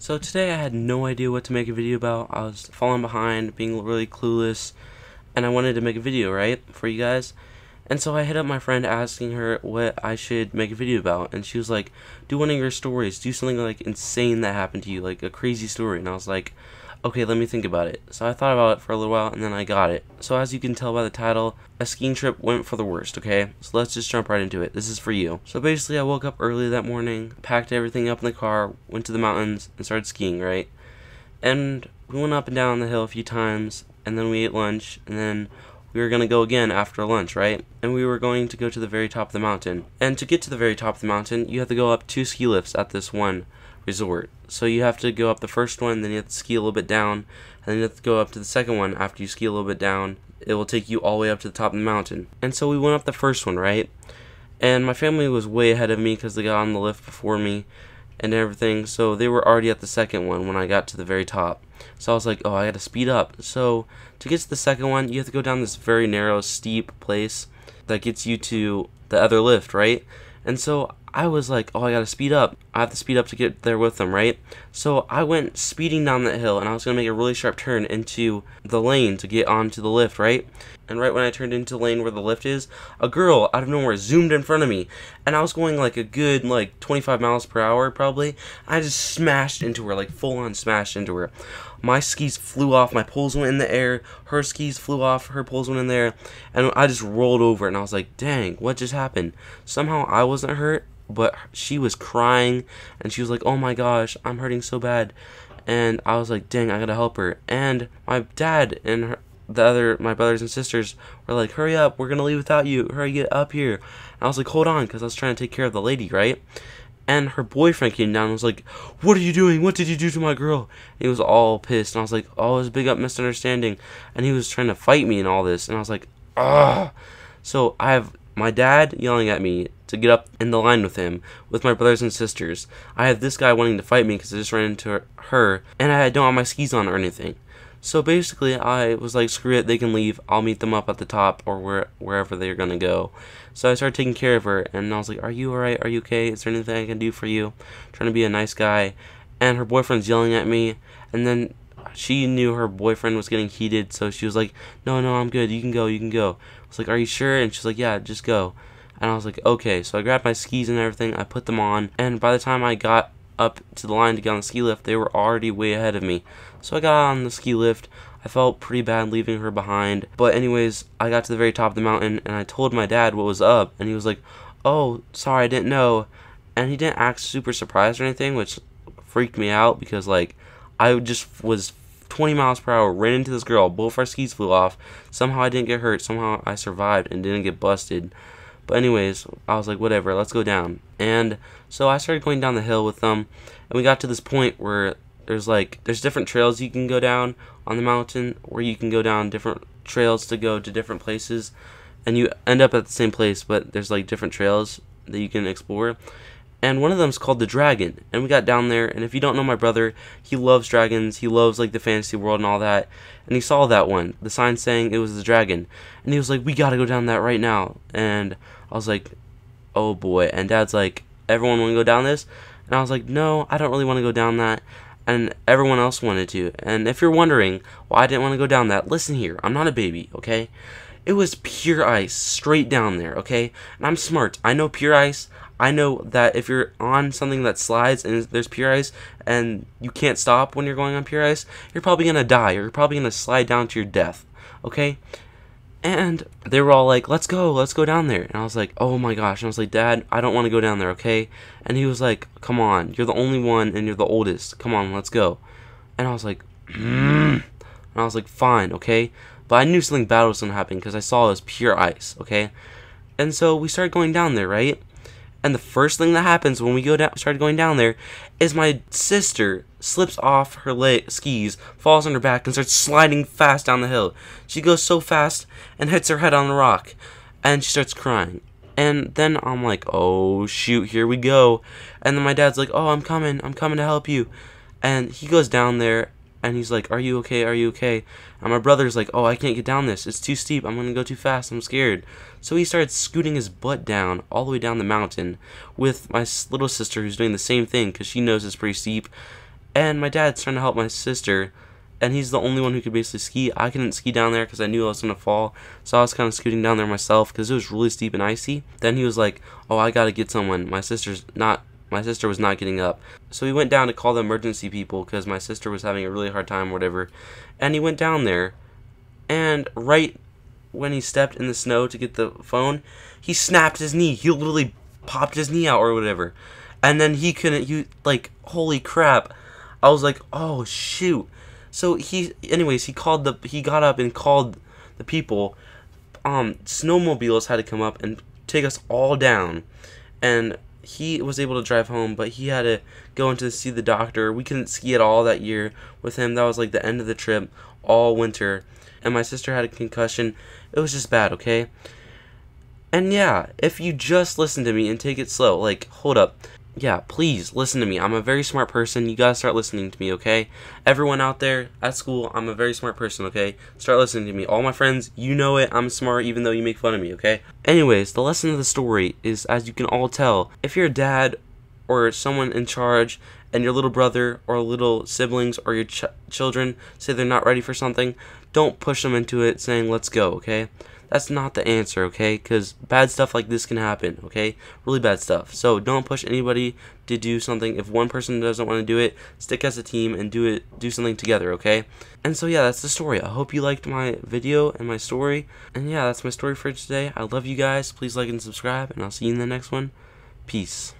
So today I had no idea what to make a video about. I was falling behind, being really clueless, and I wanted to make a video, right, for you guys. And so I hit up my friend asking her what I should make a video about, and she was like, do one of your stories, do something like insane that happened to you, like a crazy story. And I was like, okay, let me think about it. So I thought about it for a little while, and then I got it. So as you can tell by the title, a skiing trip went for the worst, okay? So let's just jump right into it. This is for you. So basically, I woke up early that morning, packed everything up in the car, went to the mountains, and started skiing, right? And we went up and down the hill a few times, and then we ate lunch, and then we were going to go again after lunch, right? And we were going to go to the very top of the mountain. And to get to the very top of the mountain, you have to go up 2 ski lifts at this one resort. So you have to go up the first one, then you have to ski a little bit down, and then you have to go up to the second one after you ski a little bit down. It will take you all the way up to the top of the mountain. And so we went up the first one, right? And my family was way ahead of me because they got on the lift before me and everything, so they were already at the second one when I got to the very top. So I was like, oh, I gotta speed up. So to get to the second one, you have to go down this very narrow, steep place that gets you to the other lift, right? And so I was like, oh, I gotta speed up. I have to speed up to get there with them, right? So I went speeding down that hill, and I was gonna make a really sharp turn into the lane to get onto the lift, right? And right when I turned into the lane where the lift is, a girl out of nowhere zoomed in front of me, and I was going like a good 25 miles per hour probably. I just smashed into her, like full on smashed into her. My skis flew off, my poles went in the air, her skis flew off, her poles went in there, and I just rolled over, and I was like, dang, what just happened? Somehow I wasn't hurt, but she was crying, and she was like, oh my gosh, I'm hurting so bad. And I was like, dang, I gotta help her. And my dad and my brothers and sisters were like, hurry up, we're gonna leave without you, hurry, get up here. And I was like, hold on, because I was trying to take care of the lady, right? And her boyfriend came down and was like, what are you doing? What did you do to my girl? And he was all pissed. And I was like, oh, it was a big up misunderstanding. And he was trying to fight me and all this. And I was like, ah. So I have my dad yelling at me to get up in the line with him, with my brothers and sisters. I have this guy wanting to fight me because I just ran into her. And I don't have my skis on or anything. So basically, I was like, screw it, they can leave. I'll meet them up at the top or wherever they're going to go. So I started taking care of her, and I was like, are you alright? Are you okay? Is there anything I can do for you? I'm trying to be a nice guy. And her boyfriend's yelling at me, and then she knew her boyfriend was getting heated, so she was like, no, I'm good. You can go, you can go. I was like, are you sure? And she's like, yeah, just go. And I was like, okay. So I grabbed my skis and everything. I put them on, and by the time I got up to the line to get on the ski lift, they were already way ahead of me. So I got on the ski lift. I felt pretty bad leaving her behind, but anyways, I got to the very top of the mountain, and I told my dad what was up, and he was like, oh, sorry, I didn't know. And he didn't act super surprised or anything, which freaked me out, because like I just was 20 miles per hour, ran into this girl, both our skis flew off. Somehow I didn't get hurt, somehow I survived and didn't get busted. But anyways, I was like, whatever, let's go down. And so I started going down the hill with them, and we got to this point where there's different trails you can go down on the mountain, where you can go down different trails to go to different places, and you end up at the same place, but there's like different trails that you can explore. And one of them is called the Dragon, and we got down there, and if you don't know my brother, he loves dragons, he loves like the fantasy world and all that, and he saw that one, the sign saying it was the Dragon, and he was like, we gotta go down that right now. And I was like, oh boy. And Dad's like, everyone want to go down this? And I was like, no, I don't really want to go down that. And everyone else wanted to. And if you're wondering why I didn't want to go down that, listen here, I'm not a baby, okay? It was pure ice straight down there, okay? And I'm smart. I know pure ice. I know that if you're on something that slides and there's pure ice and you can't stop when you're going on pure ice, you're probably going to die, or you're probably going to slide down to your death, okay? And they were all like, let's go down there. And I was like, oh my gosh. And I was like, Dad, I don't want to go down there, okay? And he was like, come on, you're the only one and you're the oldest. Come on, let's go. And I was like, And I was like, fine, okay? But I knew something bad was going to happen because I saw it was pure ice, okay? And so we started going down there, right? And the first thing that happens when we started going down there is my sister slips off her skis, falls on her back, and starts sliding fast down the hill. She goes so fast and hits her head on the rock, and she starts crying. And then I'm like, oh shoot, here we go. And then my dad's like, oh, I'm coming to help you. And he goes down there, and he's like, are you okay, are you okay? And my brother's like, oh, I can't get down this, it's too steep, I'm gonna go too fast, I'm scared. So he started scooting his butt down, all the way down the mountain, with my little sister who's doing the same thing, because she knows it's pretty steep. And my dad's trying to help my sister, and he's the only one who could basically ski. I couldn't ski down there because I knew I was going to fall, so I was kind of scooting down there myself because it was really steep and icy. Then he was like, oh, I got to get someone. My sister was not getting up. So he went down to call the emergency people because my sister was having a really hard time or whatever. And he went down there, and right when he stepped in the snow to get the phone, he snapped his knee. He literally popped his knee out or whatever. And then he couldn't, holy crap. I was like, oh shoot. So he got up and called the people. Snowmobiles had to come up and take us all down. And he was able to drive home, but he had to go in to see the doctor. We couldn't ski at all that year with him. That was like the end of the trip, all winter. And my sister had a concussion. It was just bad, okay? And yeah, if you just listen to me and take it slow, like, hold up. Yeah, please listen to me. I'm a very smart person. You gotta start listening to me, okay? Everyone out there at school, I'm a very smart person, okay? Start listening to me. All my friends, you know it. I'm smart even though you make fun of me, okay? Anyways, the lesson of the story is, as you can all tell, if you're a dad or someone in charge and your little brother or little siblings or your children say they're not ready for something, don't push them into it saying, let's go, okay? That's not the answer, okay? Because bad stuff like this can happen, okay? Really bad stuff. So don't push anybody to do something. If one person doesn't want to do it, stick as a team and do something together, okay? And so yeah, that's the story. I hope you liked my video and my story. And yeah, that's my story for today. I love you guys. Please like and subscribe, and I'll see you in the next one. Peace.